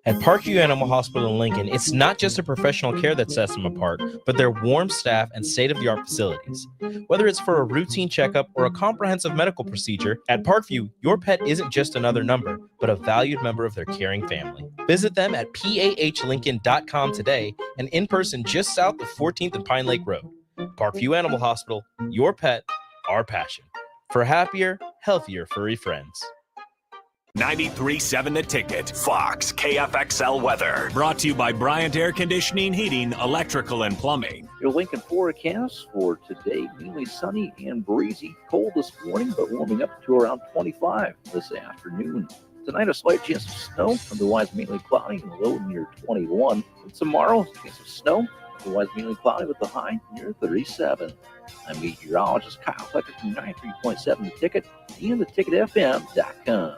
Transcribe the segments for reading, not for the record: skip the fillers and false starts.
At Parkview Animal Hospital in Lincoln, it's not just the professional care that sets them apart, but their warm staff and state-of-the-art facilities. Whether it's for a routine checkup or a comprehensive medical procedure, at Parkview, your pet isn't just another number, but a valued member of their caring family. Visit them at pahlincoln.com today and in person just south of 14th and Pine Lake Road. Parkview Animal Hospital, your pet, our passion. For happier, healthier furry friends. 93.7 The Ticket, Fox, KFXL weather. Brought to you by Bryant Air Conditioning, Heating, Electrical, and Plumbing. Your Lincoln forecast for today, mainly sunny and breezy. Cold this morning, but warming up to around 25 this afternoon. Tonight, a slight chance of snow, otherwise mainly cloudy and low near 21. And tomorrow, a chance of snow, otherwise mainly cloudy with the high near 37. I'm meteorologist Kyle Flecker from 93.7 The Ticket and theticketfm.com.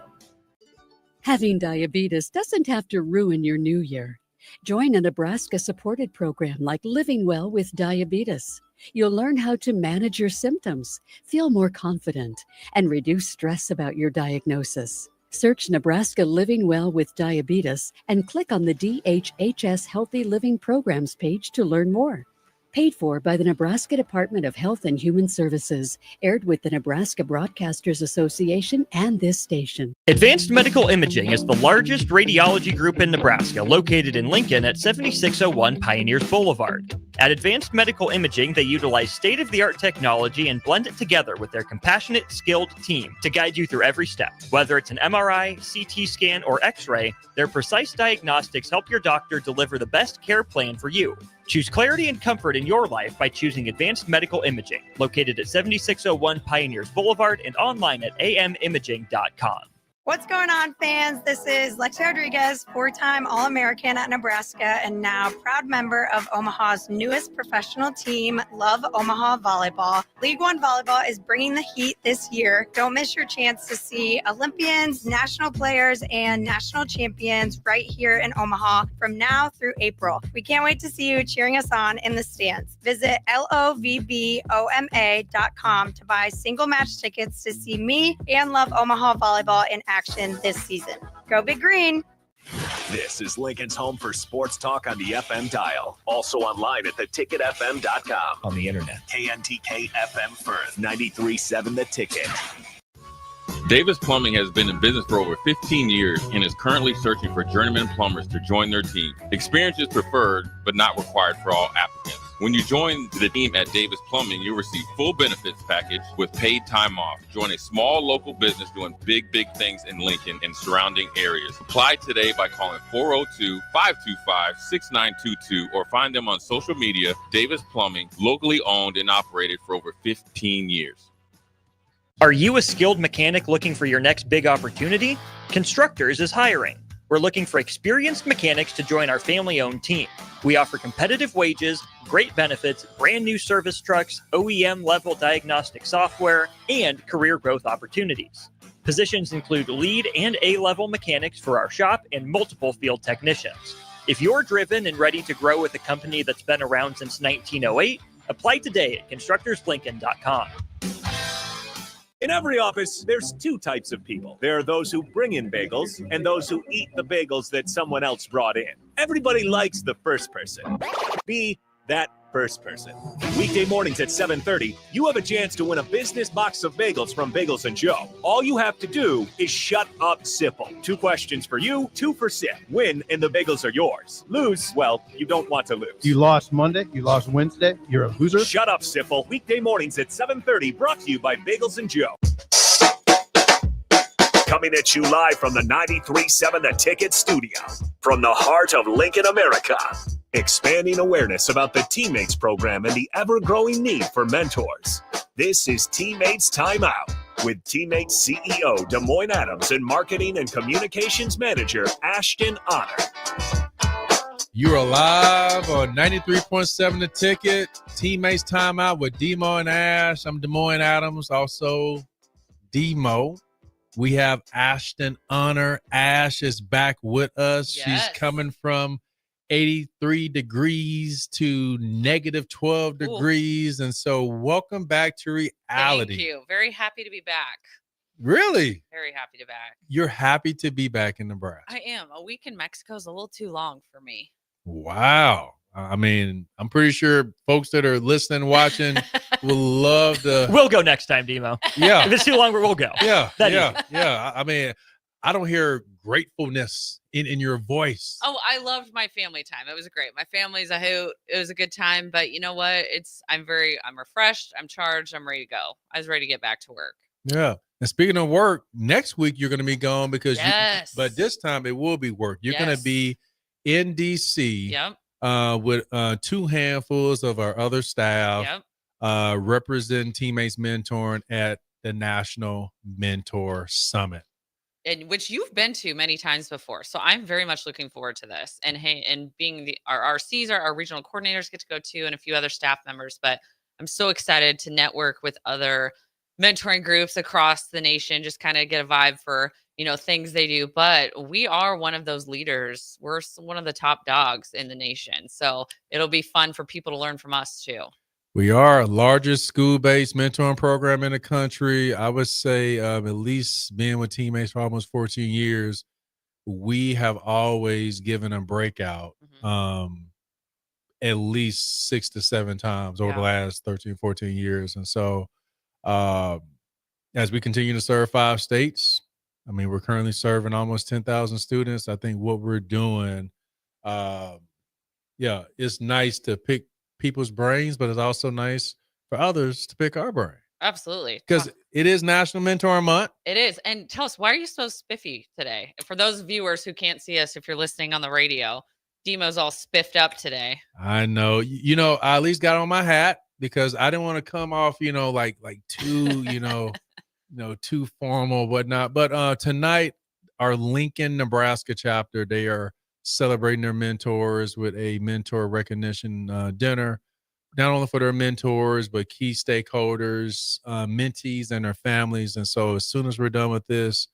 Having diabetes doesn't have to ruin your new year. Join a Nebraska-supported program like Living Well with Diabetes. You'll learn how to manage your symptoms, feel more confident, and reduce stress about your diagnosis. Search Nebraska Living Well with Diabetes and click on the DHHS Healthy Living Programs page to learn more. Paid for by the Nebraska Department of Health and Human Services. Aired with the Nebraska Broadcasters Association and this station. Advanced Medical Imaging is the largest radiology group in Nebraska, located in Lincoln at 7601 Pioneers Boulevard. At Advanced Medical Imaging, they utilize state-of-the-art technology and blend it together with their compassionate, skilled team to guide you through every step. Whether it's an MRI, CT scan, or X-ray, their precise diagnostics help your doctor deliver the best care plan for you. Choose clarity and comfort in your life by choosing Advanced Medical Imaging, located at 7601 Pioneers Boulevard and online at amimaging.com. What's going on, fans? This is Lexi Rodriguez, four-time All-American at Nebraska and now proud member of Omaha's newest professional team, Love Omaha Volleyball. League One Volleyball is bringing the heat this year. Don't miss your chance to see Olympians, national players, and national champions right here in Omaha from now through April. We can't wait to see you cheering us on in the stands. Visit lovboma.com to buy single match tickets to see me and Love Omaha Volleyball in action this season. Go Big Green. This is Lincoln's home for sports talk on the FM dial. Also online at theticketfm.com. On the internet. KNTK FM Firth, 93.7 The Ticket. Davis Plumbing has been in business for over 15 years and is currently searching for journeyman plumbers to join their team. Experience is preferred, but not required for all applicants. When you join the team at Davis Plumbing, you'll receive full benefits package with paid time off. Join a small local business doing big things in Lincoln and surrounding areas. Apply today by calling 402-525-6922 or find them on social media. Davis Plumbing, locally owned and operated for over 15 years. Are you a skilled mechanic looking for your next big opportunity? Constructors is hiring. We're looking for experienced mechanics to join our family-owned team. We offer competitive wages, great benefits, brand new service trucks, OEM-level diagnostic software, and career growth opportunities. Positions include lead and A-level mechanics for our shop and multiple field technicians. If you're driven and ready to grow with a company that's been around since 1908, apply today at constructorslincoln.com. In every office, there's two types of people. There are those who bring in bagels and those who eat the bagels that someone else brought in. Everybody likes the first person. Be that first person. Weekday mornings at 7:30, you have a chance to win a business box of bagels from Bagels & Joe. All you have to do is shut up, Sipple. 2 questions for you, 2 for Sip. Win, and the bagels are yours. Lose, well, you don't want to lose. You lost Monday, you lost Wednesday, you're a loser. Shut up, Sipple. Weekday mornings at 7:30, brought to you by Bagels & Joe. Coming at you live from the 93.7 The Ticket studio. From the heart of Lincoln, America. Expanding awareness about the TeamMates program and the ever-growing need for mentors. This is TeamMates Timeout with TeamMates CEO Des Moines Adams and Marketing and Communications Manager Ashton Honor. You're live on 93.7 The Ticket. TeamMates Timeout with DeMo and Ash. I'm Des Moines Adams, also DeMo. We have Ashton Honor. Ash is back with us. Yes. She's coming from 83 degrees to negative 12 degrees. And so welcome back to reality. Thank you. Very happy to be back. Really? Very happy to back. You're happy to be back in Nebraska. I am. A week in Mexico is a little too long for me. Wow. I mean, I'm pretty sure folks that are listening, watching will love to. We'll go next time, DeMo. Yeah. If it's too long, we'll go. Yeah. That yeah. Yeah. I mean, I don't hear gratefulness in your voice. Oh, I loved my family time. It was great. My family's a hoot. It was a good time. But you know what? I'm refreshed. I'm charged. I'm ready to go. I was ready to get back to work. Yeah. And speaking of work, next week you're going to be gone because Yes. but this time it will be work. You're going Yes. to be in DC. Yep. With 2 handfuls of our other staff, Yep. representing Teammates Mentoring at the National Mentor Summit. And which you've been to many times before. So I'm very much looking forward to this. And being our RCs, our regional coordinators get to go to, and a few other staff members. But I'm so excited to network with other mentoring groups across the nation, just kind of get a vibe for, things they do. But we are one of those leaders. We're one of the top dogs in the nation. So it'll be fun for people to learn from us too. We are our largest school-based mentoring program in the country. I would say at least being with Teammates for almost 14 years, we have always given a breakout at least 6 to 7 times over the last 13, 14 years. And so as we continue to serve 5 states, I mean, we're currently serving almost 10,000 students. I think what we're doing, it's nice to pick people's brains, but it's also nice for others to pick our brain. Absolutely. Because it is National Mentoring Month. It is. And tell us, why are you so spiffy today? For those viewers who can't see us, if you're listening on the radio, DeMo's all spiffed up today. I know. I at least got on my hat because I didn't want to come off, like too, too formal, whatnot. But tonight, our Lincoln, Nebraska chapter, they are celebrating their mentors with a mentor recognition dinner, not only for their mentors, but key stakeholders, mentees, and their families. And so as soon as we're done with this,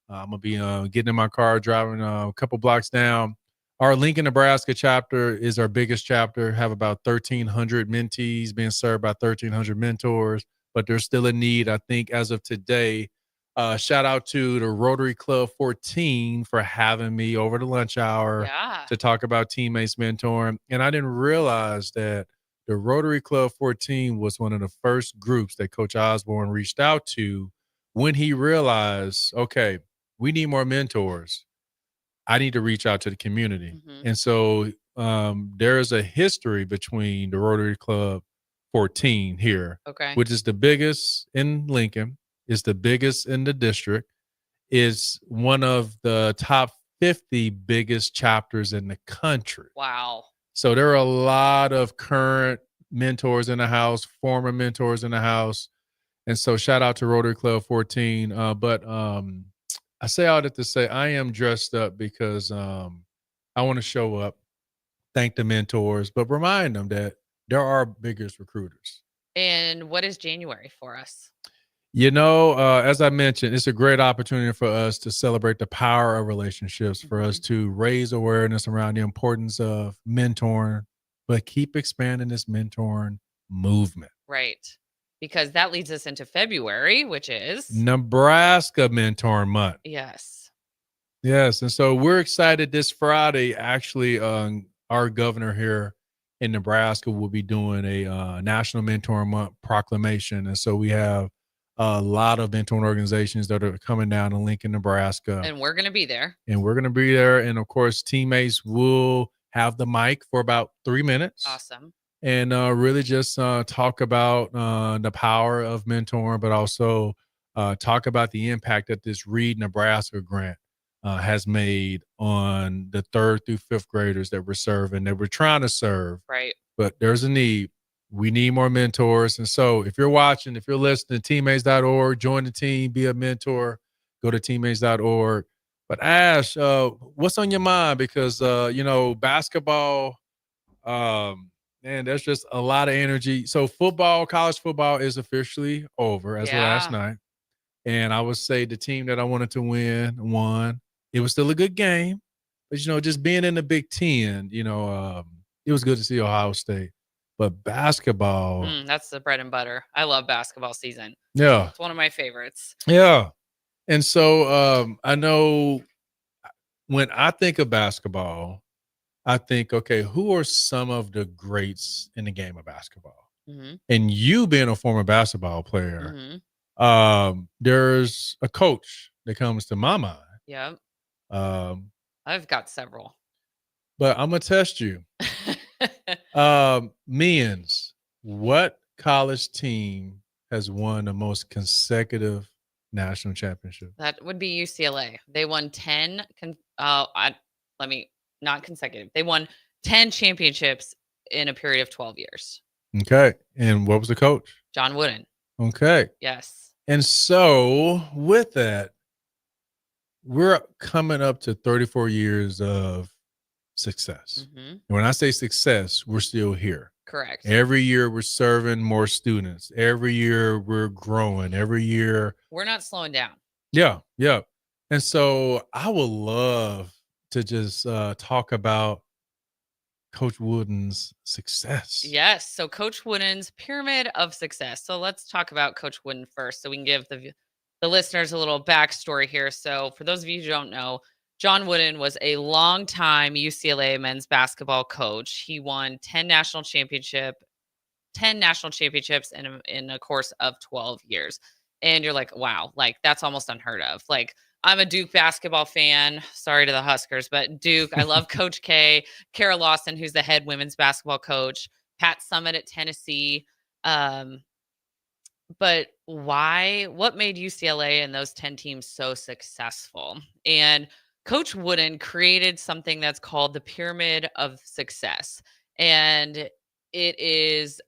I'm going to be getting in my car, driving a couple blocks down. Our Lincoln, Nebraska chapter is our biggest chapter, have about 1,300 mentees being served by 1,300 mentors, but there's still a need, I think, as of today. Shout out to the Rotary Club 14 for having me over the lunch hour to talk about Teammates Mentoring. And I didn't realize that the Rotary Club 14 was one of the first groups that Coach Osborne reached out to when he realized, okay, we need more mentors. I need to reach out to the community. And so there is a history between the Rotary Club 14 here, which is the biggest in Lincoln. Is the biggest in the district, is one of the top 50 biggest chapters in the country. Wow. So there are a lot of current mentors in the house, former mentors in the house. And so shout out to Rotary Club 14. But I say all that to say I am dressed up because I want to show up, thank the mentors, but remind them that they're our biggest recruiters. And what is January for us? As I mentioned, it's a great opportunity for us to celebrate the power of relationships, for us to raise awareness around the importance of mentoring, but keep expanding this mentoring movement. Right. Because that leads us into February, which is Nebraska Mentoring Month. Yes. Yes. And so we're excited this Friday, actually, our governor here in Nebraska will be doing a National Mentoring Month proclamation. And so we have a lot of mentoring organizations that are coming down to Lincoln, Nebraska. And we're going to be there. And of course, Teammates will have the mic for about 3 minutes. Awesome. And really just talk about the power of mentoring, but also talk about the impact that this Read Nebraska grant has made on the 3rd through 5th graders that we're serving, that we're trying to serve. Right. But there's a need. We need more mentors. And so if you're watching, if you're listening, teammates.org, join the team, be a mentor, go to teammates.org. But Ash, what's on your mind? Because, basketball, man, there's just a lot of energy. So college football is officially over as of last night. And I would say the team that I wanted to win won. It was still a good game. But, just being in the Big Ten, it was good to see Ohio State. But basketball. That's the bread and butter. I love basketball season. Yeah. It's one of my favorites. Yeah. And so I know when I think of basketball, I think, okay, who are some of the greats in the game of basketball? Mm-hmm. And you being a former basketball player, Mm-hmm. there's a coach that comes to my mind. Yeah. Um, I've got several. but I'm gonna test you. Men's, what college team has won the most consecutive national championship? That would be UCLA. They won 10 not consecutive. They won 10 championships in a period of 12 years. Okay. And what was the coach? John Wooden. Okay. Yes. And so with that, we're coming up to 34 years of success. Mm-hmm. And when I say success, we're still here. Correct. Every year we're serving more students. Every year we're growing. Every year. We're not slowing down. Yeah. Yeah. And so I would love to just talk about Coach Wooden's success. Yes. So Coach Wooden's pyramid of success. So let's talk about Coach Wooden first, so we can give the listeners a little backstory here. So for those of you who don't know, John Wooden was a longtime UCLA men's basketball coach. He won 10 national championships in a course of 12 years. And you're like, wow, like that's almost unheard of. Like, I'm a Duke basketball fan. Sorry to the Huskers, but Duke, I love Coach K, Kara Lawson, who's the head women's basketball coach, Pat Summitt at Tennessee. But why? What made UCLA and those 10 teams so successful? And Coach Wooden created something that's called the Pyramid of Success. And it is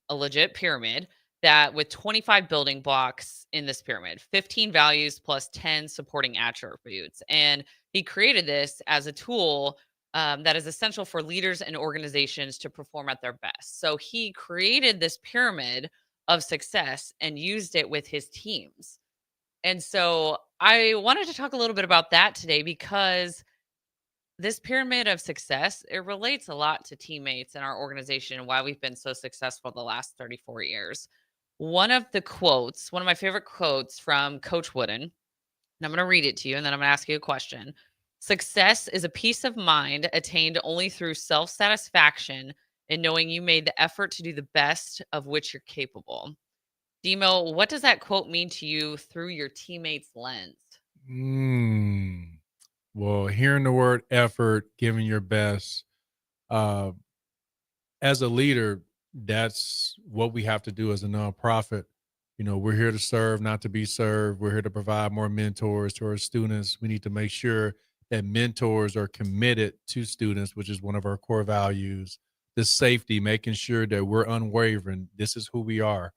a legit pyramid that with 25 building blocks in this pyramid, 15 values plus 10 supporting attributes. And he created this as a tool that is essential for leaders and organizations to perform at their best. So he created this pyramid of success and used it with his teams. And so I wanted to talk a little bit about that today because this pyramid of success, it relates a lot to teammates in our organization and why we've been so successful the last 34 years. One of my favorite quotes from Coach Wooden, and I'm going to read it to you and then I'm going to ask you a question. Success is a peace of mind attained only through self-satisfaction and knowing you made the effort to do the best of which you're capable. DeMo, what does that quote mean to you through your teammates' lens? Well, hearing the word effort, giving your best, as a leader, that's what we have to do as a nonprofit. You know, we're here to serve, not to be served. We're here to provide more mentors to our students. We need to make sure that mentors are committed to students, which is one of our core values. The safety, making sure that we're unwavering. This is who we are.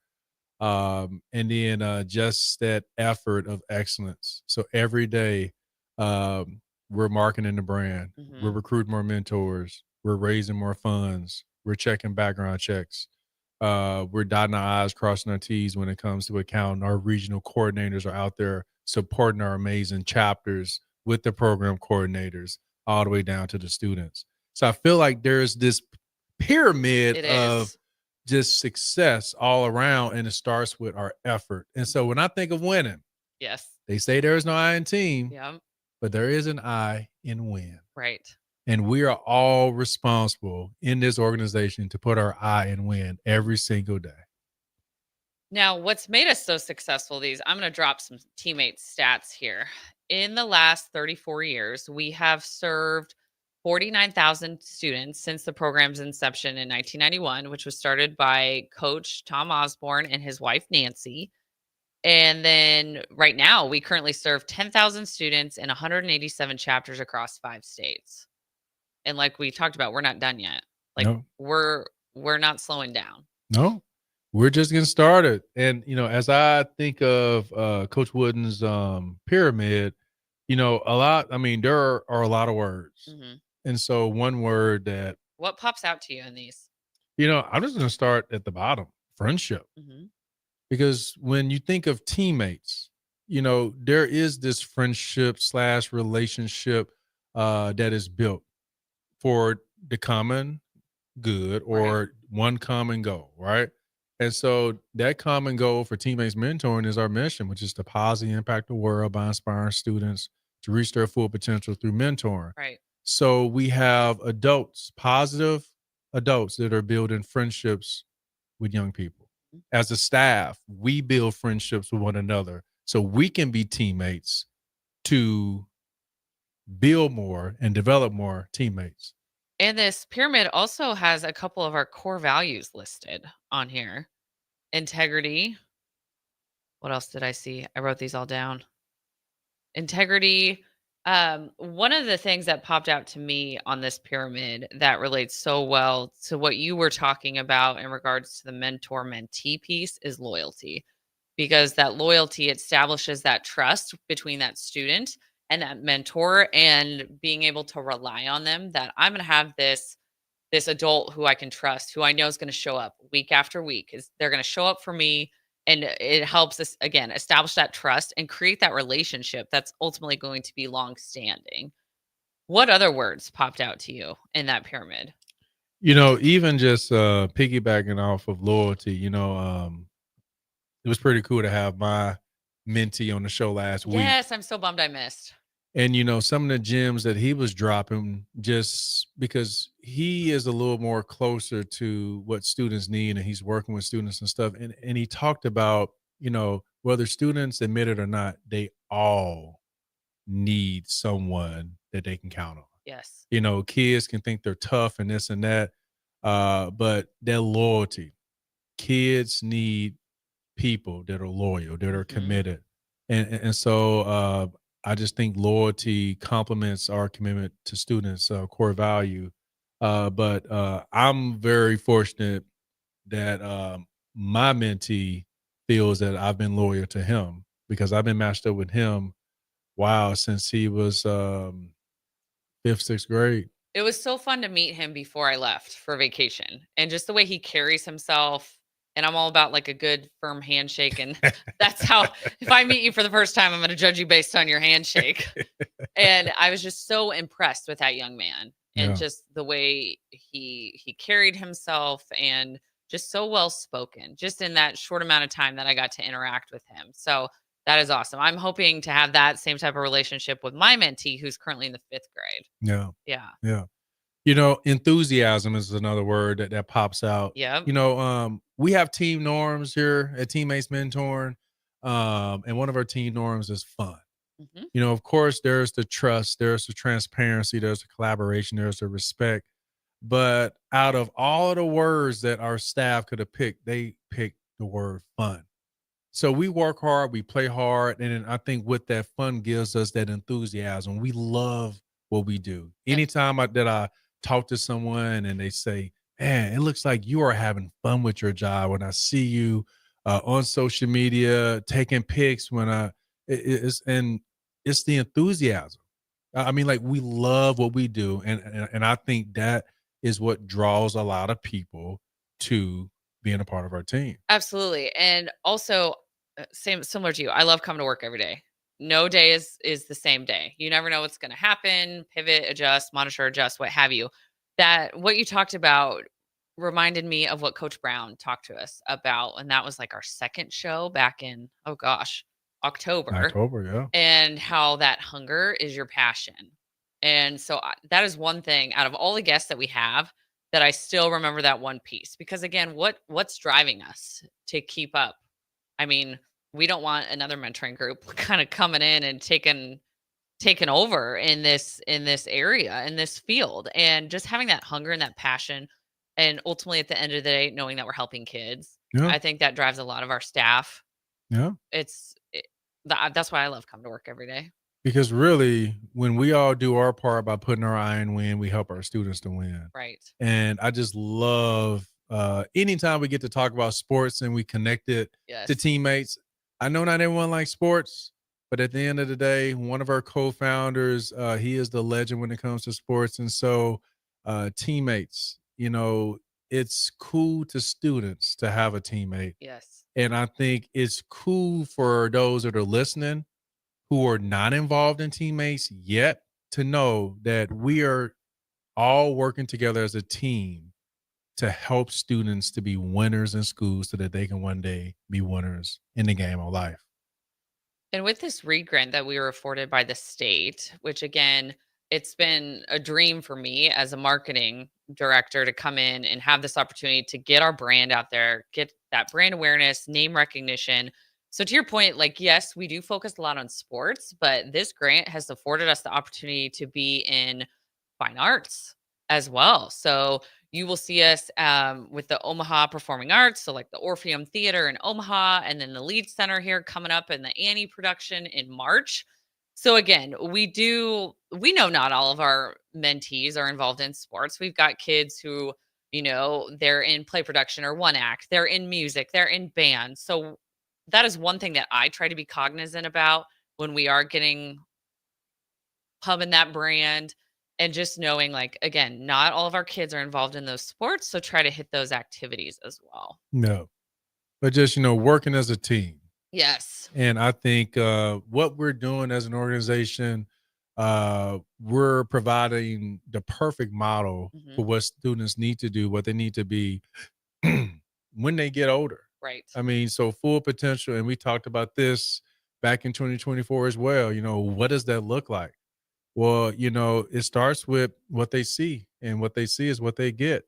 And then just that effort of excellence. So every day, we're marketing the brand. Mhm. We're recruiting more mentors. We're raising more funds. We're checking background checks. We're dotting our I's, crossing our T's when it comes to accounting. Our regional coordinators are out there supporting our amazing chapters with the program coordinators all the way down to the students. So I feel like there's this pyramid It of is. just success all around, and it starts with our effort. And so when I think of winning, Yes. they say there is no I in team, Yeah. but there is an I in win. Right. And we are all responsible in this organization to put our I in win every single day. Now, what's made us so successful, I'm going to drop some teammates stats here. In the last 34 years, we have served 49,000 students since the program's inception in 1991, which was started by Coach Tom Osborne and his wife, Nancy. And then right now, we currently serve 10,000 students in 187 chapters across 5 states. And like we talked about, we're not done yet. Like No. we're not slowing down. No, we're just getting started. And, you know, as I think of Coach Wooden's pyramid, you know, there are a lot of words. Mm-hmm. And so one word that, What pops out to you in these? you know, I'm just going to start at the bottom, friendship. Mm-hmm. Because when you think of teammates, you know, there is this friendship / relationship that is built for the common good or one common goal, right? And so that common goal for Teammates Mentoring is our mission, which is to positively impact the world by inspiring students to reach their full potential through mentoring. Right. So we have adults, positive adults that are building friendships with young people. As a staff, we build friendships with one another so we can be teammates to build more and develop more teammates. And this pyramid also has a couple of our core values listed on here. Integrity. What else did I see? I wrote these all down. Integrity. One of the things that popped out to me on this pyramid that relates so well to what you were talking about in regards to the mentor mentee piece is loyalty, because that loyalty establishes that trust between that student and that mentor, and being able to rely on them, that I'm going to have this adult who I can trust, who I know is going to show up week after week. Is they're going to show up for me, and it helps us again establish that trust and create that relationship that's ultimately going to be long standing. What other words popped out to you in that pyramid? Even just piggybacking off of loyalty, it was pretty cool to have my mentee on the show last week. Yes, I'm so bummed I missed. And, some of the gems that he was dropping, just because he is a little more closer to what students need and he's working with students and stuff. And he talked about, whether students admit it or not, they all need someone that they can count on. Yes. Kids can think they're tough and this and that, but their loyalty, kids need people that are loyal, that are committed. And so I just think loyalty complements our commitment to students' core value. But I'm very fortunate that my mentee feels that I've been loyal to him, because I've been matched up with him, since he was 5th, 6th grade. It was so fun to meet him before I left for vacation, and just the way he carries himself. And I'm all about like a good firm handshake. And that's how, if I meet you for the first time, I'm going to judge you based on your handshake. And I was just so impressed with that young man, and just the way he carried himself, and just so well spoken, just in that short amount of time that I got to interact with him. So that is awesome. I'm hoping to have that same type of relationship with my mentee, who's currently in the 5th grade. Yeah. Yeah. Yeah. Enthusiasm is another word that pops out. Yep. We have team norms here at Teammates Mentoring. And one of our team norms is fun. Of course, there's the trust, there's the transparency, there's the collaboration, there's the respect. But out of all of the words that our staff could have picked, they picked the word fun. So we work hard, we play hard, and I think with that fun gives us that enthusiasm. We love what we do. Anytime that I talk to someone and they say, man, it looks like you are having fun with your job, when I see you on social media taking pics, it's the enthusiasm. I mean, like, we love what we do, and I think that is what draws a lot of people to being a part of our team. Absolutely. And also, similar to you, I love coming to work every day. No day is the same day. You never know what's going to happen. Pivot, adjust, monitor, adjust, what have you. That what you talked about reminded me of what Coach Brown talked to us about, and that was like our second show back in October, yeah. and how that hunger is your passion. And so that is one thing out of all the guests that we have that I still remember that one piece, because again, what's driving us to keep up? I mean, we don't want another mentoring group kind of coming in and taking over in this area, in this field, and just having that hunger and that passion, and ultimately at the end of the day, knowing that we're helping kids. Yeah. I think that drives a lot of our staff. Yeah. That's why I love coming to work every day. Because really, when we all do our part by putting our eye in win, we help our students to win. Right. And I just love anytime we get to talk about sports and we connect it to teammates. I know not everyone likes sports, but at the end of the day, one of our co-founders, he is the legend when it comes to sports. And so teammates, it's cool to students to have a teammate. Yes. And I think it's cool for those that are listening who are not involved in teammates yet to know that we are all working together as a team to help students to be winners in school so that they can one day be winners in the game of life. And with this READ grant that we were afforded by the state, which again, it's been a dream for me as a marketing director to come in and have this opportunity to get our brand out there, get that brand awareness, name recognition. So to your point, like, yes, we do focus a lot on sports, but this grant has afforded us the opportunity to be in fine arts as well. So you will see us with the Omaha Performing Arts, so like the Orpheum Theater in Omaha, and then the Lead Center here coming up in the Annie production in March. So again, we know not all of our mentees are involved in sports. We've got kids who, they're in play production or one act, they're in music, they're in band. So that is one thing that I try to be cognizant about when we are pubbing that brand, and just knowing, like, again, not all of our kids are involved in those sports. So try to hit those activities as well. No, but just, working as a team. Yes. And I think what we're doing as an organization, we're providing the perfect model for what students need to do, what they need to be when they get older. Right. I mean, so full potential. And we talked about this back in 2024 as well. What does that look like? Well, it starts with what they see, and what they see is what they get.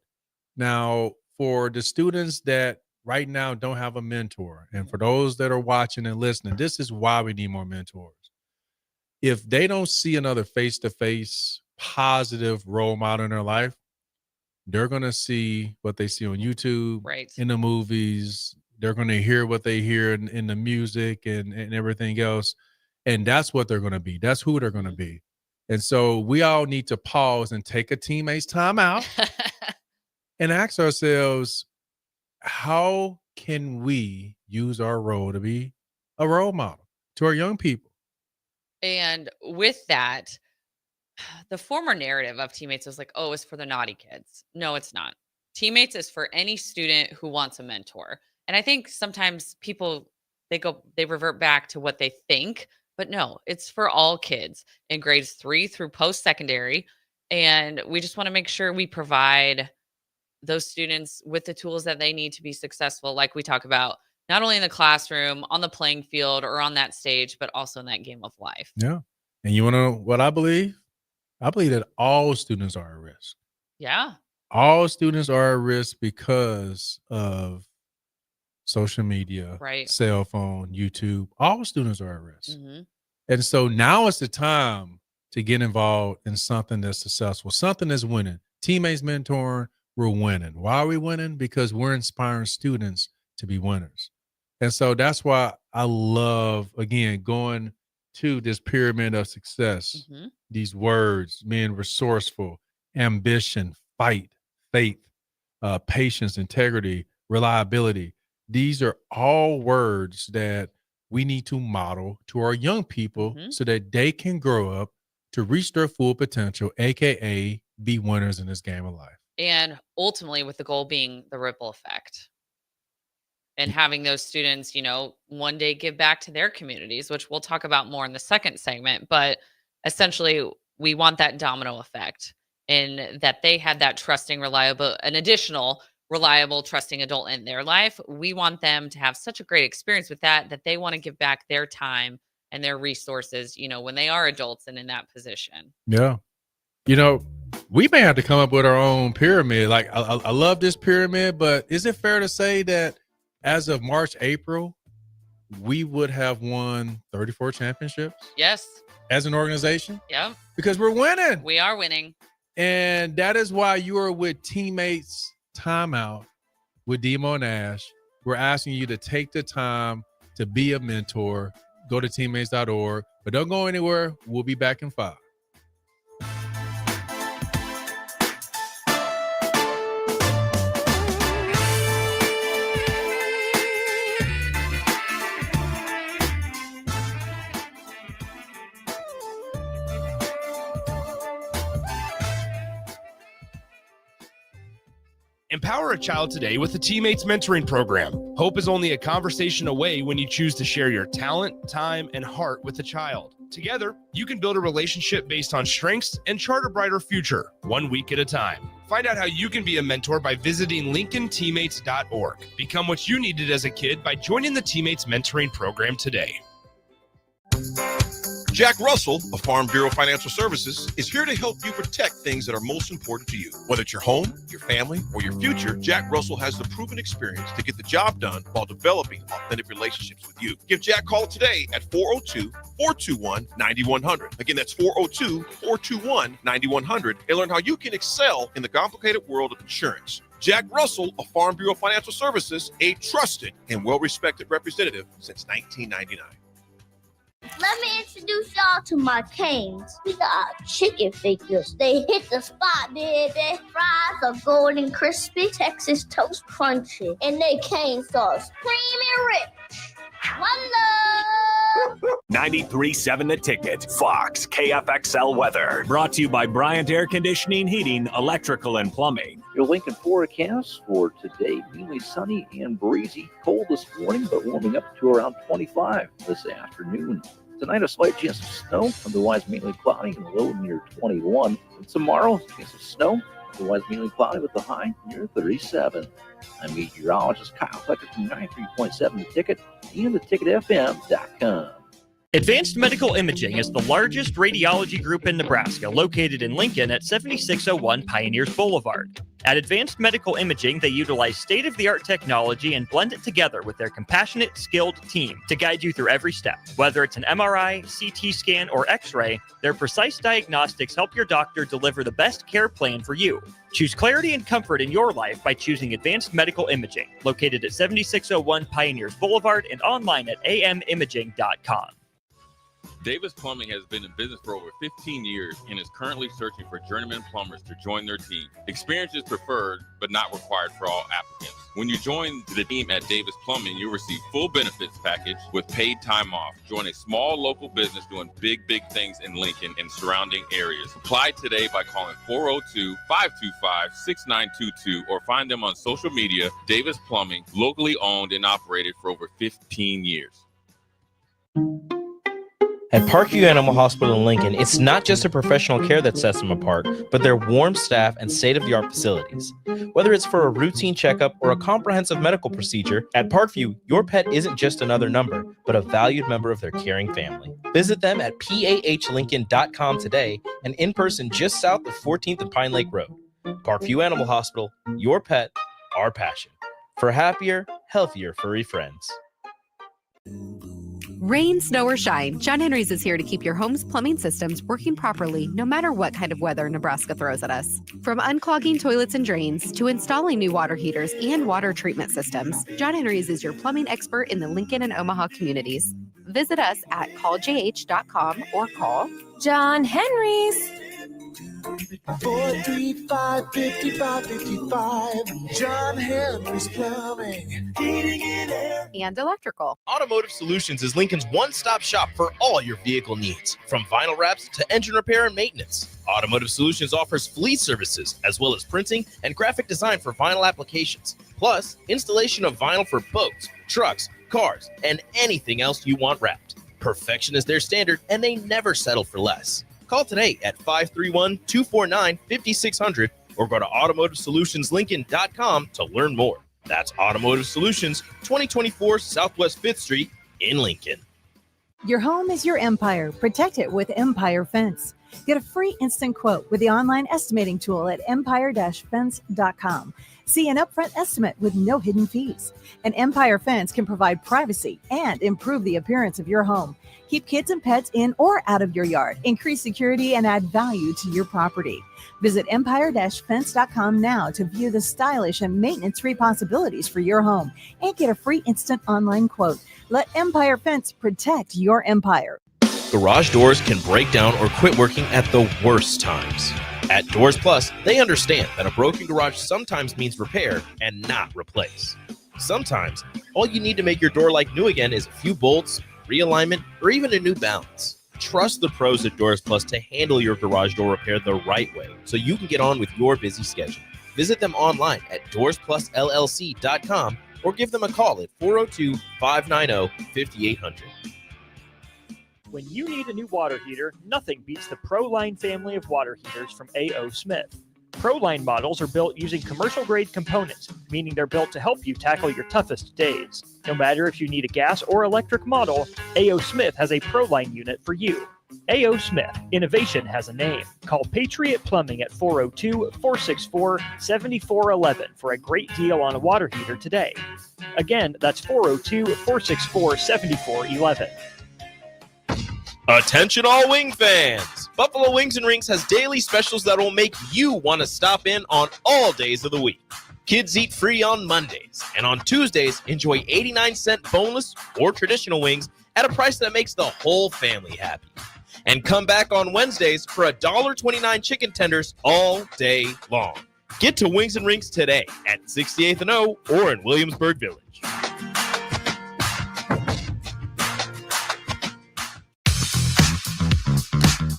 Now, for the students that right now don't have a mentor, and for those that are watching and listening, this is why we need more mentors. If they don't see another face-to-face positive role model in their life, they're going to see what they see on YouTube, right, in the movies. They're going to hear what they hear in the music and everything else. And that's what they're going to be. That's who they're going to be. And so we all need to pause and take a teammates timeout and ask ourselves, how can we use our role to be a role model to our young people? And with that, the former narrative of Teammates was like, oh, it's for the naughty kids. No, it's not. Teammates is for any student who wants a mentor. And I think sometimes people, they revert back to what they think, but no, it's for all kids in grades 3 through post-secondary. And we just want to make sure we provide those students with the tools that they need to be successful, like we talk about, not only in the classroom, on the playing field, or on that stage, but also in that game of life. Yeah. And you want to know what I believe? I believe that all students are at risk. Yeah. All students are at risk because of social media, right, cell phone, YouTube. All students are at risk. And so now is the time to get involved in something that's successful, something that's winning. Teammates mentoring, we're winning. Why are we winning? Because we're inspiring students to be winners. And so that's why I love, again, going to this pyramid of success, these words, being resourceful, ambition, fight, faith, patience, integrity, reliability. These are all words that we need to model to our young people so that they can grow up to reach their full potential, AKA be winners in this game of life. And ultimately with the goal being the ripple effect. And having those students, one day give back to their communities, which we'll talk about more in the second segment. But essentially, we want that domino effect, and that they had that an additional reliable, trusting adult in their life. We want them to have such a great experience with that they want to give back their time and their resources, when they are adults and in that position. Yeah. We may have to come up with our own pyramid. Like, I love this pyramid, but is it fair to say that as of March, April, we would have won 34 championships? Yes. As an organization? Yeah. Because we're winning. We are winning. And that is why you are with Teammates Timeout with DeMo and Ash. We're asking you to take the time to be a mentor. Go to teammates.org, but don't go anywhere. We'll be back in 5. Empower a child today with the Teammates Mentoring Program. Hope is only a conversation away when you choose to share your talent, time, and heart with a child. Together, you can build a relationship based on strengths and chart a brighter future, 1 week at a time. Find out how you can be a mentor by visiting LincolnTeammates.org. Become what you needed as a kid by joining the TeamMates mentoring program today. Jack Russell of Farm Bureau Financial Services is here to help you protect things that are most important to you. Whether it's your home, your family, or your future, Jack Russell has the proven experience to get the job done while developing authentic relationships with you. Give Jack a call today at 402-421-9100. Again, that's 402-421-9100 and learn how you can excel in the complicated world of insurance. Jack Russell of Farm Bureau Financial Services, a trusted and well-respected representative since 1999. Let me introduce y'all to my canes. We got chicken fingers. They hit the spot, baby. Fries are golden crispy, Texas toast crunchy, and they cane sauce creamy rich. One love. 93.7 The Ticket, Fox, KFXL weather. Brought to you by Bryant Air Conditioning, Heating, Electrical, and Plumbing. Your Lincoln forecast for today, mainly sunny and breezy. Cold this morning, but warming up to around 25 this afternoon. Tonight, a slight chance of snow, otherwise mainly cloudy and low near 21. And tomorrow, a chance of snow, otherwise mainly cloudy with the high near 37. I'm meteorologist Kyle Fletcher from 93.7 The Ticket and theticketfm.com. Advanced Medical Imaging is the largest radiology group in Nebraska, located in Lincoln at 7601 Pioneers Boulevard. At Advanced Medical Imaging, they utilize state-of-the-art technology and blend it together with their compassionate, skilled team to guide you through every step. Whether it's an MRI, CT scan, or X-ray, their precise diagnostics help your doctor deliver the best care plan for you. Choose clarity and comfort in your life by choosing Advanced Medical Imaging, located at 7601 Pioneers Boulevard and online at amimaging.com. Davis Plumbing has been in business for over 15 years and is currently searching for journeyman plumbers to join their team. Experience is preferred, but not required for all applicants. When you join the team at Davis Plumbing, you'll receive full benefits package with paid time off. Join a small local business doing big things in Lincoln and surrounding areas. Apply today by calling 402-525-6922 or find them on social media. Davis Plumbing, locally owned and operated for over 15 years. At Parkview Animal Hospital in Lincoln, it's not just a professional care that sets them apart, but their warm staff and state-of-the-art facilities. Whether it's for a routine checkup or a comprehensive medical procedure, at Parkview, your pet isn't just another number, but a valued member of their caring family. Visit them at pahlincoln.com today and in person just south of 14th and Pine Lake Road. Parkview Animal Hospital, your pet, our passion. For happier, healthier furry friends. Rain, snow, or shine, John Henry's is here to keep your home's plumbing systems working properly no matter what kind of weather Nebraska throws at us. From unclogging toilets and drains to installing new water heaters and water treatment systems, John Henry's is your plumbing expert in the Lincoln and Omaha communities. Visit us at calljh.com or call John Henry's. 435-5555. John Henry's Plumbing, Heating and Air, and Electrical. Automotive Solutions is Lincoln's one-stop shop for all your vehicle needs, from vinyl wraps to engine repair and maintenance. Automotive Solutions offers fleet services, as well as printing and graphic design for vinyl applications, plus installation of vinyl for boats, trucks, cars, and anything else you want wrapped. Perfection is their standard, and they never settle for less. Call today at 531-249-5600 or go to automotivesolutionslincoln.com to learn more. That's Automotive Solutions, 2024 Southwest 5th Street in Lincoln. Your home is your empire. Protect it with Empire Fence. Get a free instant quote with the online estimating tool at empire-fence.com. See an upfront estimate with no hidden fees. An Empire Fence can provide privacy and improve the appearance of your home. Keep kids and pets in or out of your yard. Increase security and add value to your property. Visit empire-fence.com now to view the stylish and maintenance-free possibilities for your home and get a free instant online quote. Let Empire Fence protect your empire. Garage doors can break down or quit working at the worst times. At Doors Plus, they understand that a broken garage sometimes means repair and not replace. Sometimes, all you need to make your door like new again is a few bolts, realignment, or even a new balance. Trust the pros at Doors Plus to handle your garage door repair the right way so you can get on with your busy schedule. Visit them online at doorsplusllc.com or give them a call at 402-590-5800. When you need a new water heater, nothing beats the ProLine family of water heaters from A.O. Smith. ProLine models are built using commercial-grade components, meaning they're built to help you tackle your toughest days. No matter if you need a gas or electric model, A.O. Smith has a ProLine unit for you. A.O. Smith, innovation has a name. Call Patriot Plumbing at 402-464-7411 for a great deal on a water heater today. Again, that's 402-464-7411. Attention all wing fans! Buffalo Wings and Rings has daily specials that will make you want to stop in on all days of the week. Kids eat free on Mondays, and on Tuesdays, enjoy 89-cent boneless or traditional wings at a price that makes the whole family happy. And come back on Wednesdays for $1.29 chicken tenders all day long. Get to Wings and Rings today at 68th and O or in Williamsburg Village.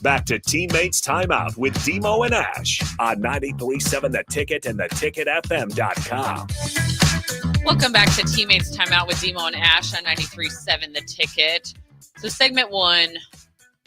Back to Teammates Timeout with DeMo and Ash on 93.7 The Ticket and theticketfm.com. Welcome back to Teammates Timeout with DeMo and Ash on 93.7 The Ticket. So segment one,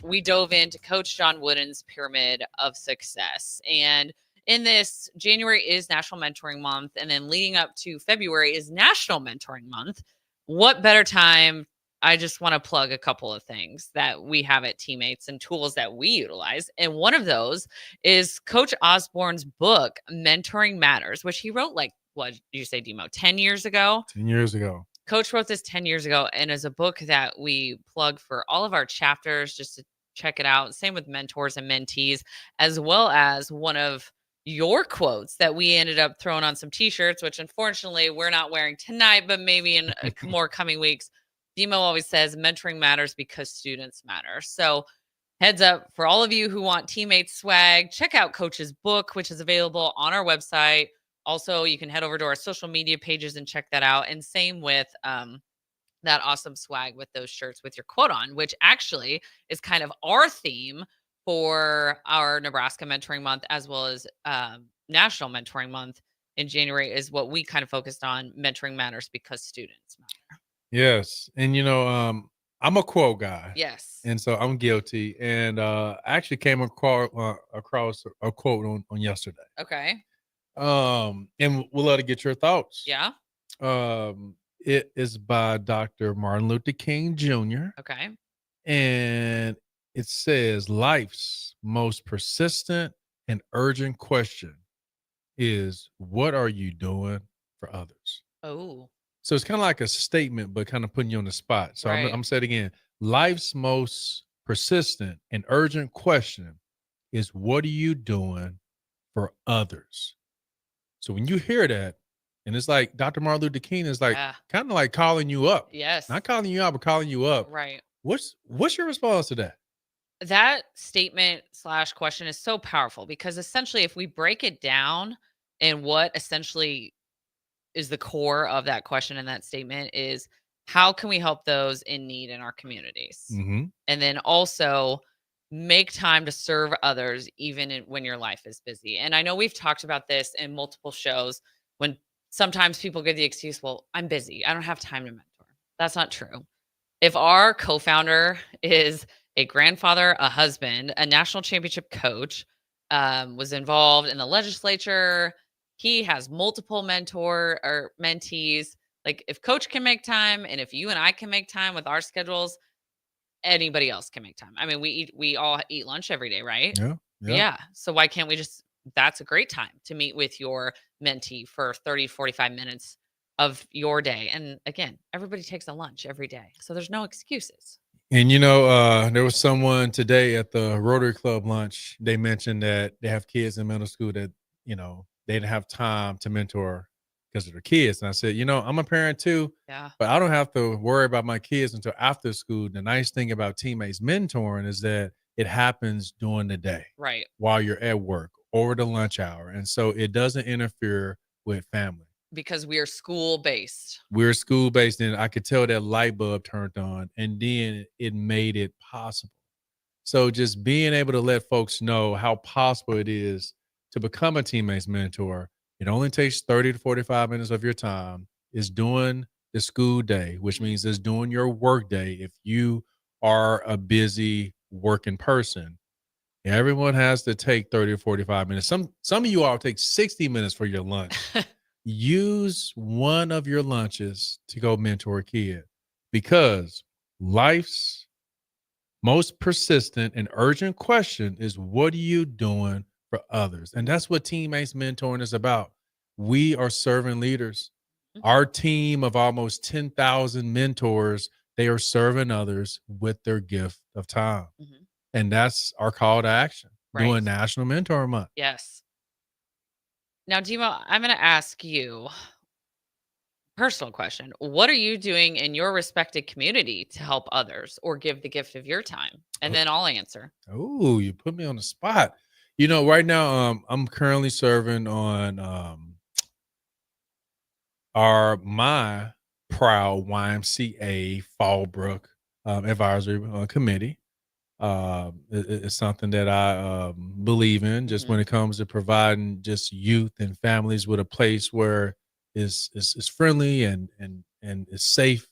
we dove into Coach John Wooden's Pyramid of Success. And in this, January is National Mentoring Month, and then leading up to February is National Mentoring Month. What better time? I just want to plug a couple of things that we have at Teammates and tools that we utilize. And one of those is Coach Osborne's book, Mentoring Matters, which he wrote what did you say, DeMo, 10 years ago? 10 years ago. Coach wrote this 10 years ago and is a book that we plug for all of our chapters just to check it out. Same with mentors and mentees, as well as one of your quotes that we ended up throwing on some t-shirts, which unfortunately we're not wearing tonight, but maybe in more coming weeks. DeMo always says mentoring matters because students matter. So heads up for all of you who want Teammates swag, check out Coach's book, which is available on our website. Also, you can head over to our social media pages and check that out. And same with that awesome swag with those shirts with your quote on, which actually is kind of our theme for our Nebraska Mentoring Month, as well as National Mentoring Month in January, is what we kind of focused on. Mentoring matters because students matter. Yes. And, I'm a quote guy. Yes. And so I'm guilty. And I actually came across a quote on yesterday. Okay. And we'll love to get your thoughts. Yeah. It is by Dr. Martin Luther King Jr. Okay. And it says life's most persistent and urgent question is, what are you doing for others? Oh. So it's kind of like a statement, but kind of putting you on the spot. So Right. I'm saying it again. Life's most persistent and urgent question is, what are you doing for others? So when you hear that, and it's like Dr. Martin Luther King is like kind of like calling you up. Yes. Not calling you out, but calling you up. Right. What's your response to that? That statement / question is so powerful because essentially if we break it down and what essentially is the core of that question and that statement is, how can we help those in need in our communities? Mm-hmm. And then also make time to serve others even when your life is busy. And I know we've talked about this in multiple shows when sometimes people give the excuse, well, I'm busy, I don't have time to mentor. That's not true. If our co-founder is a grandfather, a husband, a national championship coach, was involved in the legislature, he has multiple mentor or mentees. Like if Coach can make time, and if you and I can make time with our schedules, anybody else can make time. I mean, we all eat lunch every day, right? Yeah. So why can't we that's a great time to meet with your mentee for 30, 45 minutes of your day. And again, everybody takes a lunch every day. So there's no excuses. And, there was someone today at the Rotary Club lunch. They mentioned that they have kids in middle school that, they didn't have time to mentor because of their kids. And I said, I'm a parent too, but I don't have to worry about my kids until after school. The nice thing about Teammates mentoring is that it happens during the day, right, while you're at work or the lunch hour. And so it doesn't interfere with family. Because we are school-based. We're school-based, and I could tell that light bulb turned on, and then it made it possible. So just being able to let folks know how possible it is to become a Teammates mentor, it only takes 30 to 45 minutes of your time. It's during the school day, which means it's during your work day if you are a busy working person. Everyone has to take 30 or 45 minutes. Some of you all take 60 minutes for your lunch. Use one of your lunches to go mentor a kid, because life's most persistent and urgent question is, what are you doing for others? And that's what Teammates Mentoring is about. We are serving leaders. Our team of almost 10,000 mentors, they are serving others with their gift of time. And that's our call to action, doing National Mentor Month. Yes. Now, DeMo, I'm going to ask you personal question. What are you doing in your respected community to help others or give the gift of your time? And then I'll answer. Oh, you put me on the spot. Right now, I'm currently serving on my proud YMCA Fallbrook advisory committee. It's something that I believe in, just when it comes to providing just youth and families with a place where it's friendly and it's safe.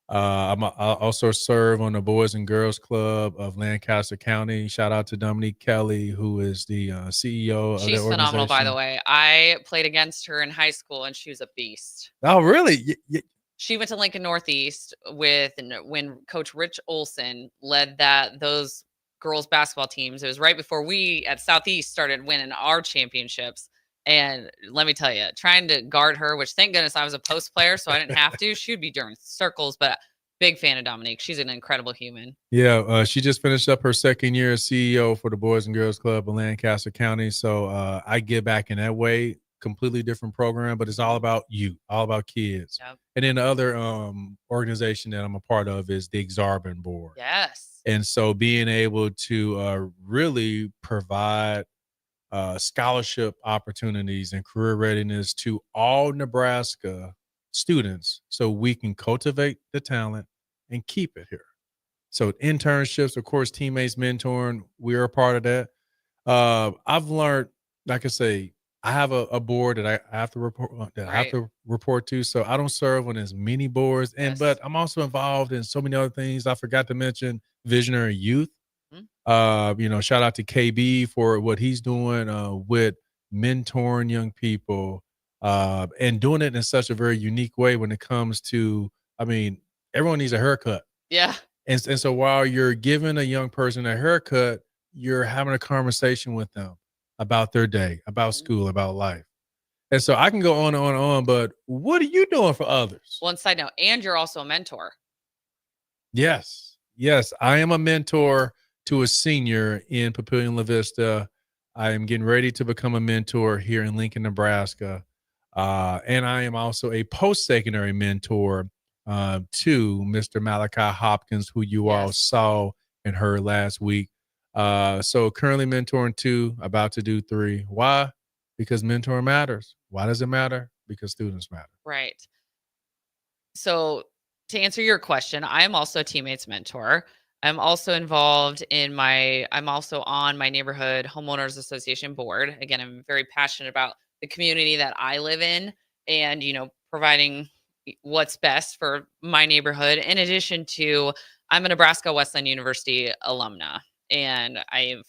I also serve on the Boys and Girls Club of Lancaster County. Shout out to Dominique Kelly, who is the CEO of the She's organization. phenomenal, by the way. I played against her in high school, and she was a beast. Oh, really? She went to Lincoln Northeast when Coach Rich Olson led those girls basketball teams. It was right before we at Southeast started winning our championships. And let me tell you, trying to guard her, which thank goodness I was a post player, so I didn't have to. She would be doing circles, but big fan of Dominique. She's an incredible human. Yeah, she just finished up her second year as CEO for the Boys and Girls Club of Lancaster County. So I give back in that way. Completely different program, but it's all about you, all about kids. Yep. And then the other organization that I'm a part of is the Exarban Board. Yes. And so being able to really provide scholarship opportunities and career readiness to all Nebraska students so we can cultivate the talent and keep it here. So internships, of course, Teammates Mentoring, we're a part of that. I've learned, like I say, I have a board that I have to report to. So I don't serve on as many boards, but I'm also involved in so many other things. I forgot to mention Visionary Youth. Shout out to KB for what he's doing with mentoring young people and doing it in such a very unique way when it comes to, everyone needs a haircut. Yeah. And so while you're giving a young person a haircut, you're having a conversation with them about their day, about school, about life. And so I can go on and on and on, but what are you doing for others? One side note, and you're also a mentor. Yes, I am a mentor to a senior in Papillion La Vista. I am getting ready to become a mentor here in Lincoln, Nebraska. And I am also a post-secondary mentor to Mr. Malachi Hopkins, who you all saw and heard last week. So currently mentoring 2, about to do 3. Why? Because mentoring matters. Why does it matter? Because students matter. Right. So to answer your question, I am also a Teammates mentor. I'm also involved I'm also on my neighborhood homeowners association board. Again, I'm very passionate about the community that I live in and, providing what's best for my neighborhood. In addition to, I'm a Nebraska Wesleyan University alumna, and I've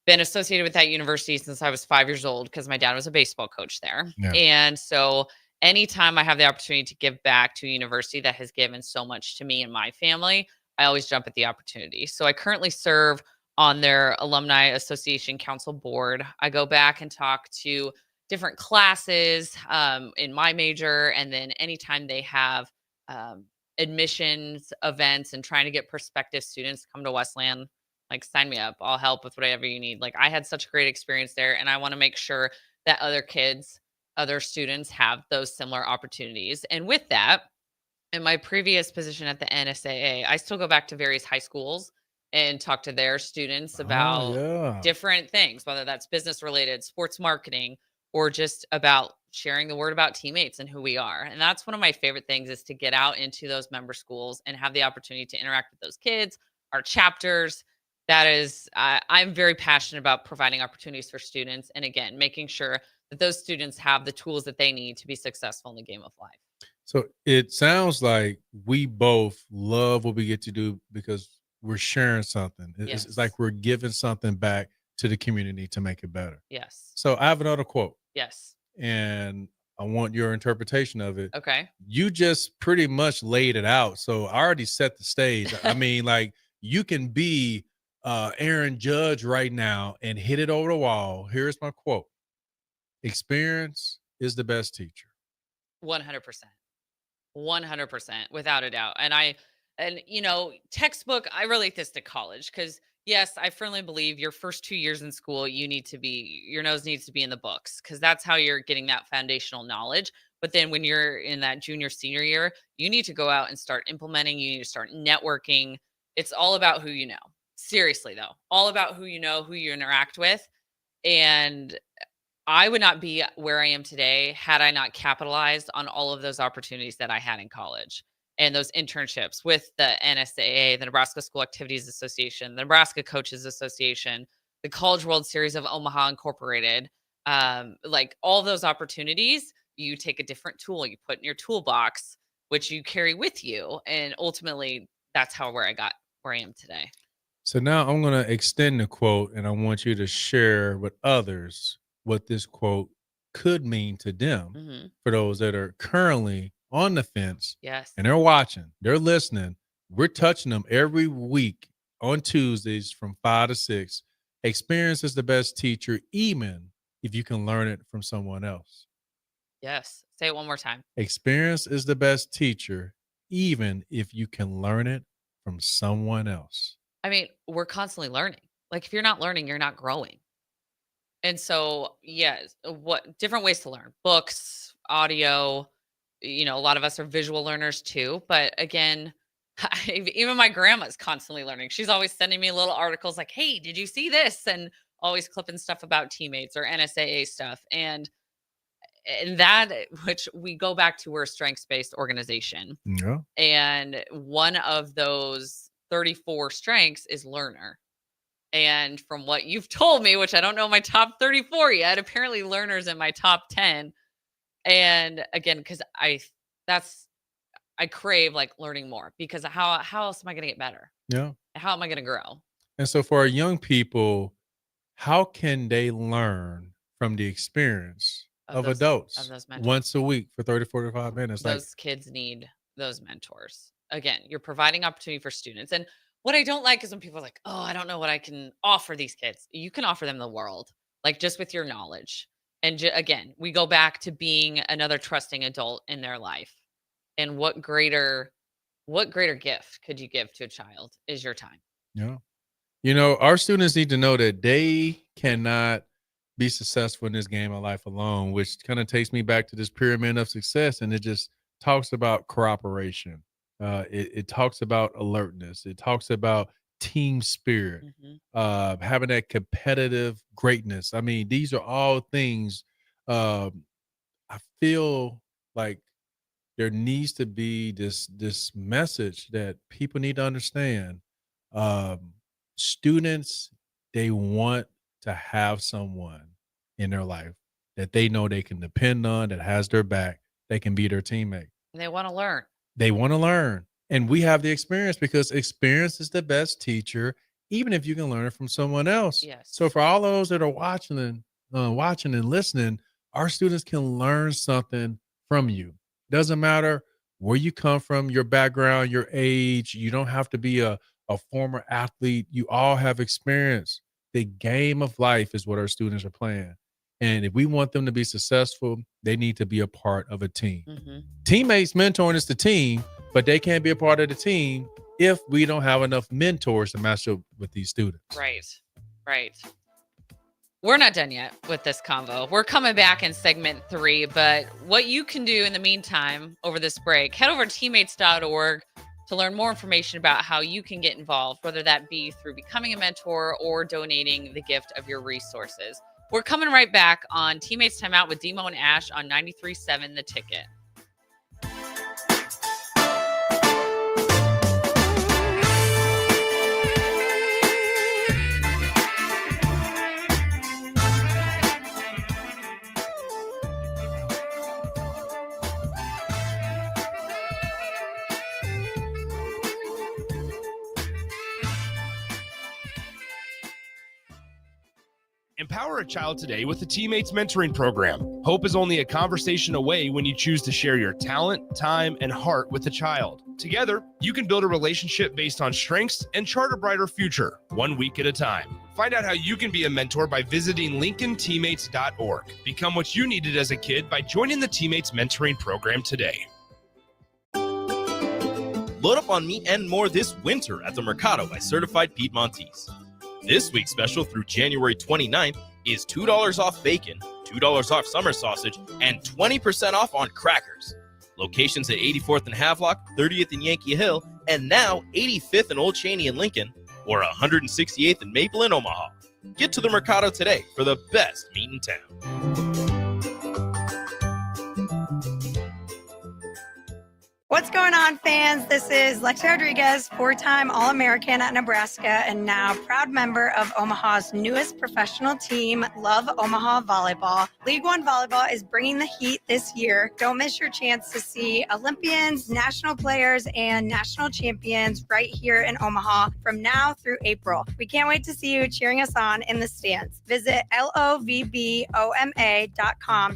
been associated with that university since I was 5 years old because my dad was a baseball coach there. Yeah. And so anytime I have the opportunity to give back to a university that has given so much to me and my family, I always jump at the opportunity. So I currently serve on their Alumni Association Council board. I go back and talk to different classes in my major. And then anytime they have admissions events and trying to get prospective students to come to Wesleyan, like, sign me up. I'll help with whatever you need. Like, I had such a great experience there, and I want to make sure that other students have those similar opportunities. And with that, in my previous position at the NSAA, I still go back to various high schools and talk to their students about different things, whether that's business related, sports marketing, or just about sharing the word about Teammates and who we are. And that's one of my favorite things, is to get out into those member schools and have the opportunity to interact with those kids, our chapters. That is, I'm very passionate about providing opportunities for students. And again, making sure that those students have the tools that they need to be successful in the game of life. So it sounds like we both love what we get to do because we're sharing something. It's like we're giving something back to the community to make it better. Yes. So I have another quote. Yes. And I want your interpretation of it. Okay. You just pretty much laid it out. So I already set the stage. I mean, like, you can be Aaron Judge right now and hit it over the wall. Here's my quote. Experience is the best teacher. 100%. 100%, without a doubt. And textbook, I relate this to college because yes, I firmly believe your first 2 years in school, your nose needs to be in the books because that's how you're getting that foundational knowledge. But then when you're in that junior, senior year, you need to go out and start implementing. You need to start networking. It's all about who you know. Seriously, though, all about who you know, who you interact with. And I would not be where I am today had I not capitalized on all of those opportunities that I had in college and those internships with the NSAA, the Nebraska School Activities Association, the Nebraska Coaches Association, the College World Series of Omaha Incorporated. Like all those opportunities, you take a different tool, you put in your toolbox, which you carry with you. And ultimately, that's where I am today. So now I'm going to extend the quote, and I want you to share with others what this quote could mean to them for those that are currently on the fence. Yes. And they're watching, they're listening. We're touching them every week on Tuesdays from 5 to 6. Experience is the best teacher, even if you can learn it from someone else. Yes. Say it one more time. Experience is the best teacher, even if you can learn it from someone else. I mean, we're constantly learning. Like if you're not learning, you're not growing. And so, yes, what different ways to learn? Books, audio, a lot of us are visual learners too. But again, even my grandma's constantly learning. She's always sending me little articles like, hey, did you see this? And always clipping stuff about TeamMates or NSAA stuff. And that, which we go back to, we're a strengths-based organization. Yeah. And one of those 34 strengths is learner. And from what you've told me, which I don't know my top 34 yet, apparently learners in my top 10. And again, because I crave like learning more because how else am I going to get better? Yeah. How am I going to grow? And so for our young people, how can they learn from the experience of adults of those mentors once a week for 30, 45 minutes? Those kids need those mentors. Again, you're providing opportunity for students. And what I don't like is when people are like, oh, I don't know what I can offer these kids. You can offer them the world, like just with your knowledge. And again, we go back to being another trusting adult in their life. And what greater gift could you give to a child is your time. Yeah. Our students need to know that they cannot be successful in this game of life alone, which kind of takes me back to this pyramid of success. And it just talks about cooperation. It talks about alertness. It talks about team spirit, having that competitive greatness. I mean, these are all things I feel like there needs to be this message that people need to understand. Students, they want to have someone in their life that they know they can depend on, that has their back, they can be their teammate. And they want to learn. They want to learn. And we have the experience because experience is the best teacher, even if you can learn it from someone else. Yes. So for all those that are watching and listening, our students can learn something from you. Doesn't matter where you come from, your background, your age. You don't have to be a former athlete. You all have experience. The game of life is what our students are playing. And if we want them to be successful, they need to be a part of a team. Teammates mentoring is the team, but they can't be a part of the team if we don't have enough mentors to match up with these students. Right. We're not done yet with this convo. We're coming back in segment 3, but what you can do in the meantime over this break, head over to teammates.org to learn more information about how you can get involved, whether that be through becoming a mentor or donating the gift of your resources. We're coming right back on Teammates Timeout with DeMo and Ash on 93.7 The Ticket. Empower a child today with the TeamMates mentoring program. Hope is only a conversation away when you choose to share your talent, time, and heart with the child. Together, you can build a relationship based on strengths and chart a brighter future, 1 week at a time. Find out how you can be a mentor by visiting LincolnTeammates.org. Become what you needed as a kid by joining the TeamMates mentoring program today. Load up on meat and more this winter at the Mercado by Certified Piedmontese. This week's special through January 29th is $2 off bacon, $2 off summer sausage, and 20% off on crackers. Locations at 84th and Havelock, 30th and Yankee Hill, and now 85th and Old Cheney in Lincoln, or 168th and Maple in Omaha. Get to the Mercado today for the best meat in town. What's going on, fans? This is Lexi Rodriguez, four-time All-American at Nebraska and now proud member of Omaha's newest professional team, Love Omaha Volleyball. League One Volleyball is bringing the heat this year. Don't miss your chance to see Olympians, national players, and national champions right here in Omaha from now through April. We can't wait to see you cheering us on in the stands. Visit lovboma.com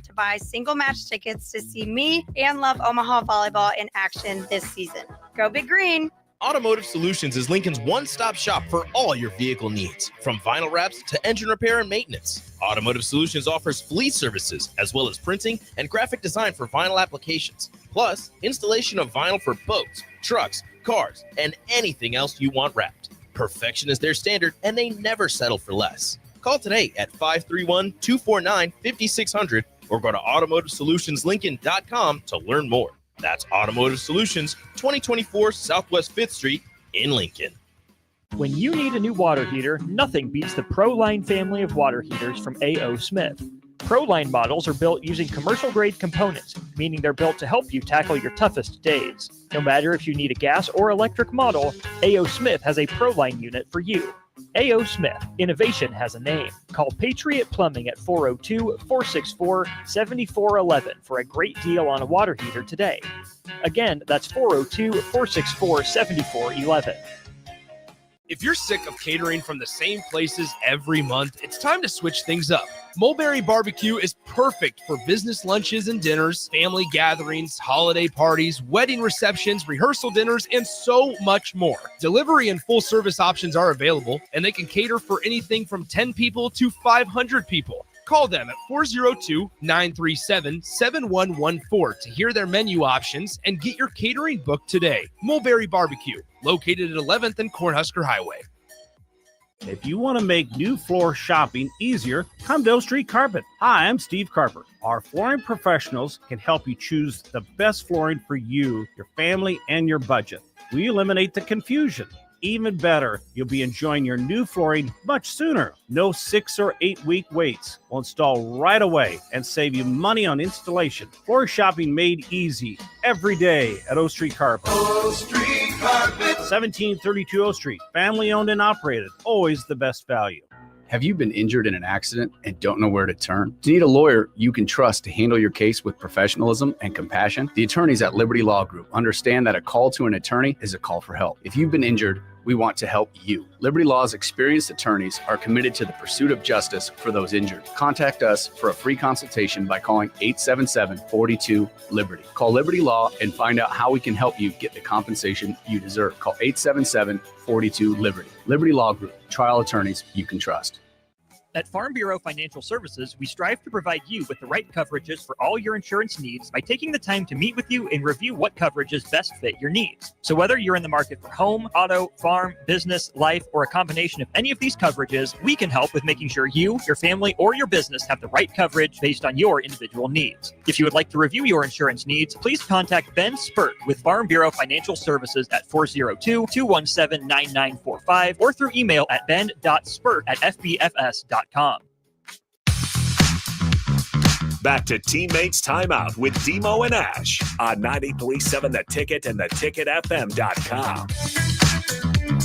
to buy single match tickets to see me and Love Omaha Volleyball in action this season. Go Big Green! Automotive Solutions is Lincoln's one-stop shop for all your vehicle needs, from vinyl wraps to engine repair and maintenance. Automotive Solutions offers fleet services, as well as printing and graphic design for vinyl applications, plus installation of vinyl for boats, trucks, cars, and anything else you want wrapped. Perfection is their standard, and they never settle for less. Call today at 531-249-5600 or go to automotivesolutionslincoln.com to learn more. That's Automotive Solutions, 2024 Southwest 5th Street in Lincoln. When you need a new water heater, nothing beats the ProLine family of water heaters from A.O. Smith. ProLine models are built using commercial-grade components, meaning they're built to help you tackle your toughest days. No matter if you need a gas or electric model, A.O. Smith has a ProLine unit for you. A.O. Smith, innovation has a name. Call Patriot Plumbing at 402-464-7411 for a great deal on a water heater today. Again, that's 402-464-7411. If you're sick of catering from the same places every month, it's time to switch things up. Mulberry Barbecue is perfect for business lunches and dinners, family gatherings, holiday parties, wedding receptions, rehearsal dinners, and so much more. Delivery and full service options are available, and they can cater for anything from 10 people to 500 people. Call them at 402-937-7114 to hear their menu options and get your catering booked today. Mulberry Barbecue, located at 11th and Cornhusker Highway. If you want to make new floor shopping easier, come to O Street Carpet. Hi, I'm Steve Carper. Our flooring professionals can help you choose the best flooring for you, your family, and your budget. We eliminate the confusion. Even better, you'll be enjoying your new flooring much sooner. No 6 or 8 week waits. We'll install right away and save you money on installation. Floor shopping made easy every day at O Street Carpet. O Street Carpet. 1732 O Street. Family owned and operated. Always the best value. Have you been injured in an accident and don't know where to turn? Do you need a lawyer you can trust to handle your case with professionalism and compassion? The attorneys at Liberty Law Group understand that a call to an attorney is a call for help. If you've been injured, we want to help you. Liberty Law's experienced attorneys are committed to the pursuit of justice for those injured. Contact us for a free consultation by calling 877-42-LIBERTY. Call Liberty Law and find out how we can help you get the compensation you deserve. Call 877-42-LIBERTY. Liberty Law Group, trial attorneys you can trust. At Farm Bureau Financial Services, we strive to provide you with the right coverages for all your insurance needs by taking the time to meet with you and review what coverages best fit your needs. So whether you're in the market for home, auto, farm, business, life, or a combination of any of these coverages, we can help with making sure you, your family, or your business have the right coverage based on your individual needs. If you would like to review your insurance needs, please contact Ben Spurt with Farm Bureau Financial Services at 402-217-9945 or through email at ben.spurt@fbfs.com. Back to Teammates Timeout with DeMo and Ash on 93.7 The Ticket and theticketfm.com.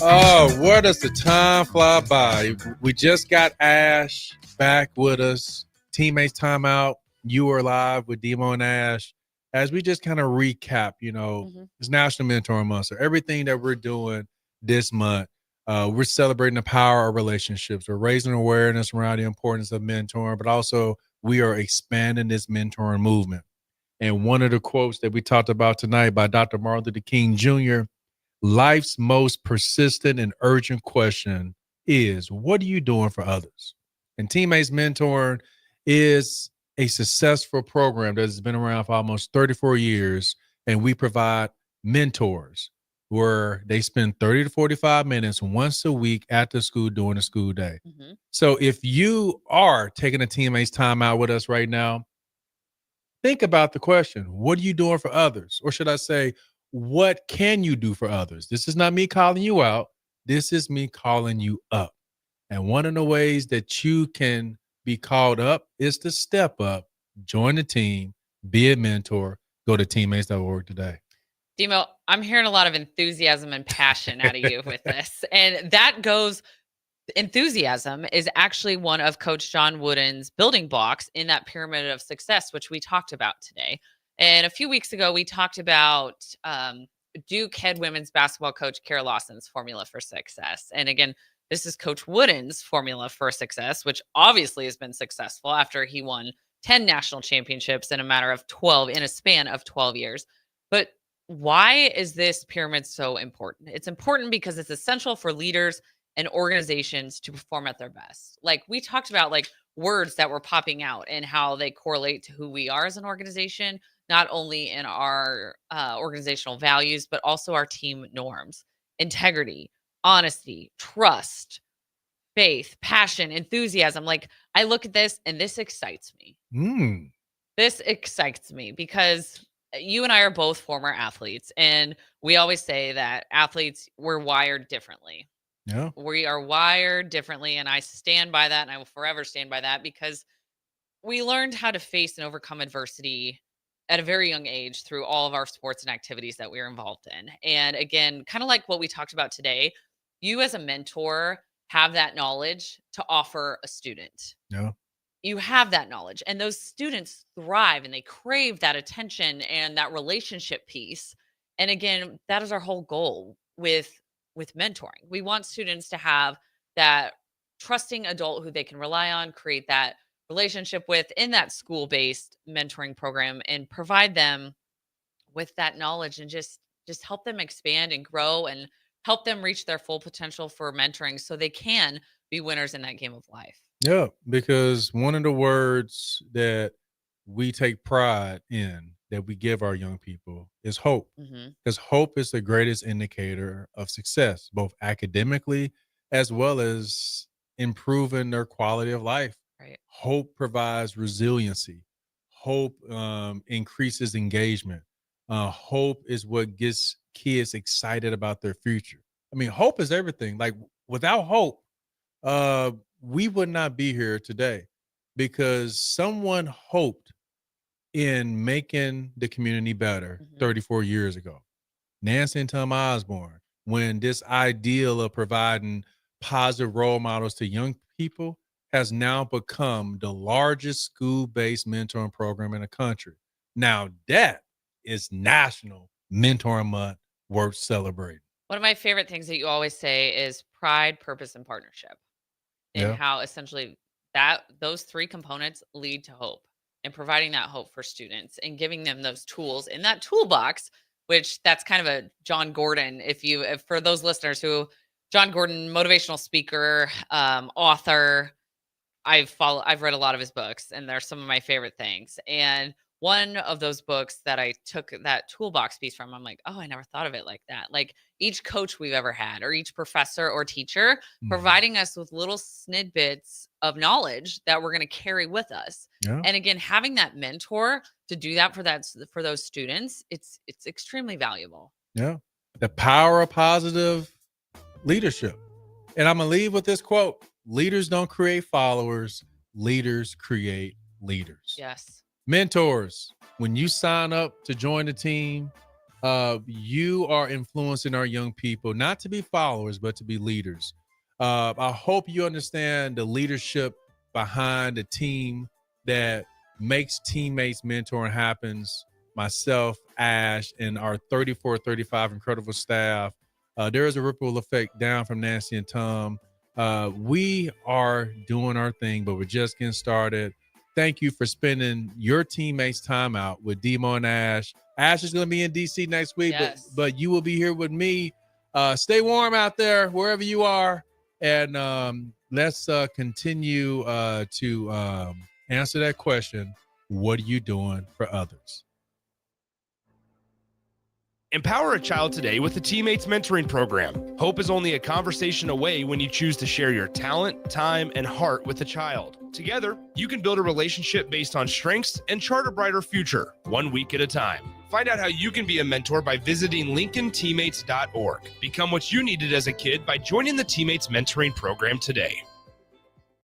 Oh, where does the time fly by? We just got Ash back with us. Teammates Timeout. You are live with DeMo and Ash. As we just kind of recap, it's National Mentoring Month. So everything that we're doing this month, We're celebrating the power of relationships. We're raising awareness around the importance of mentoring, but also we are expanding this mentoring movement. And one of the quotes that we talked about tonight by Dr. Martin Luther King Jr., life's most persistent and urgent question is, what are you doing for others? And Teammates Mentoring is a successful program that has been around for almost 34 years, and we provide mentors where they spend 30 to 45 minutes once a week at the school during the school day. Mm-hmm. So if you are taking a Teammates Timeout with us right now, think about the question, what are you doing for others? Or should I say, what can you do for others? This is not me calling you out. This is me calling you up. And one of the ways that you can be called up is to step up, join the team, be a mentor, go to teammates.org today. DeMo, I'm hearing a lot of enthusiasm and passion out of you with this. And that goes, enthusiasm is actually one of Coach John Wooden's building blocks in that pyramid of success, which we talked about today. And a few weeks ago, we talked about Duke head women's basketball coach Kara Lawson's formula for success. And again, this is Coach Wooden's formula for success, which obviously has been successful after he won 10 national championships in a span of 12 years. But why is this pyramid so important? It's important because it's essential for leaders and organizations to perform at their best. Like we talked about, like words that were popping out and how they correlate to who we are as an organization, not only in our organizational values, but also our team norms: integrity, honesty, trust, faith, passion, enthusiasm. Like I look at this and this excites me. This excites me because you and I are both former athletes, and we always say that athletes, we're wired differently. Yeah. We are wired differently, and I stand by that, and I will forever stand by that because we learned how to face and overcome adversity at a very young age through all of our sports and activities that we are involved in. And again, kind of like what we talked about today, you as a mentor have that knowledge to offer a student. Yeah. You have that knowledge, and those students thrive and they crave that attention and that relationship piece. And again, that is our whole goal with mentoring. We want students to have that trusting adult who they can rely on, create that relationship with in that school-based mentoring program, and provide them with that knowledge and just help them expand and grow and help them reach their full potential for mentoring so they can be winners in that game of life. Yeah, because one of the words that we take pride in that we give our young people is hope. Mhm. Because hope is the greatest indicator of success, both academically as well as improving their quality of life. Right. Hope provides resiliency. Hope increases engagement. Hope is what gets kids excited about their future. I mean, hope is everything. Like without hope, we would not be here today because someone hoped in making the community better 34 years ago. Nancy and Tom Osborne, when this ideal of providing positive role models to young people has now become the largest school-based mentoring program in the country. Now that is National Mentoring Month worth celebrating. One of my favorite things that you always say is pride, purpose, and partnership. And Yeah. how essentially that those three components lead to hope, and providing that hope for students and giving them those tools in that toolbox, which that's kind of a John Gordon. If for those listeners who, John Gordon, motivational speaker, author, I've read a lot of his books, and they're some of my favorite things. And one of those books that I took that toolbox piece from, I'm like, oh, I never thought of it like that. Like each coach we've ever had, or each professor or teacher, providing us with little snippets of knowledge that we're going to carry with us. Yeah. And again, having that mentor to do that for those students, it's extremely valuable. Yeah. The power of positive leadership. And I'm going to leave with this quote: leaders don't create followers, leaders create leaders. Yes. Mentors, when you sign up to join the team, you are influencing our young people not to be followers, but to be leaders. I hope you understand the leadership behind the team that makes Teammates Mentoring happens. Myself, Ash, and our 34-35 incredible staff There is a ripple effect down from Nancy and Tom. We are doing our thing, but we're just getting started. Thank you for spending your teammates' time out with DeMo and Ash. Ash is going to be in DC next week, but you will be here with me. Stay warm out there, wherever you are. And let's continue to answer that question. What are you doing for others? Empower a child today with the TeamMates mentoring program. Hope is only a conversation away when you choose to share your talent, time, and heart with a child. Together, you can build a relationship based on strengths and chart a brighter future, 1 week at a time. Find out how you can be a mentor by visiting LincolnTeammates.org. Become what you needed as a kid by joining the TeamMates mentoring program today.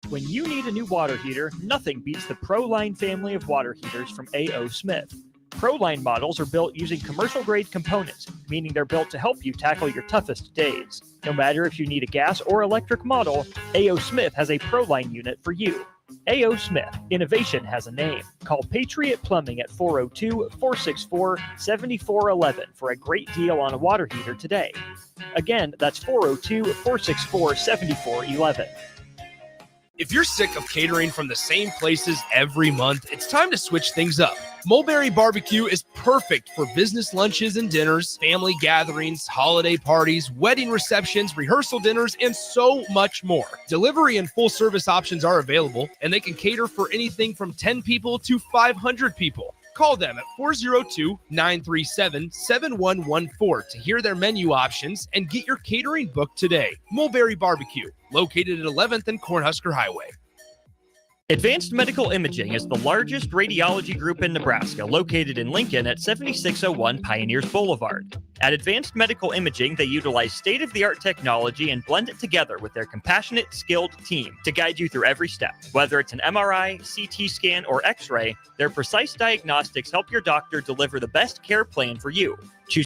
When you need a new water heater, nothing beats the ProLine family of water heaters from A.O. Smith. ProLine models are built using commercial-grade components, meaning they're built to help you tackle your toughest days. No matter if you need a gas or electric model, A.O. Smith has a ProLine unit for you. A.O. Smith, innovation has a name. Call Patriot Plumbing at 402-464-7411 for a great deal on a water heater today. Again, that's 402-464-7411. If you're sick of catering from the same places every month, it's time to switch things up. Mulberry Barbecue is perfect for business lunches and dinners, family gatherings, holiday parties, wedding receptions, rehearsal dinners, and so much more. Delivery and full service options are available, and they can cater for anything from 10 people to 500 people. Call them at 402-937-7114 to hear their menu options and get your catering booked today. Mulberry Barbecue, located at 11th and Cornhusker Highway. Advanced Medical Imaging is the largest radiology group in Nebraska, located in Lincoln at 7601 Pioneers Boulevard. At Advanced Medical Imaging, they utilize state-of-the-art technology and blend it together with their compassionate, skilled team to guide you through every step. Whether it's an MRI, CT scan, or X-ray, their precise diagnostics help your doctor deliver the best care plan for you. Choose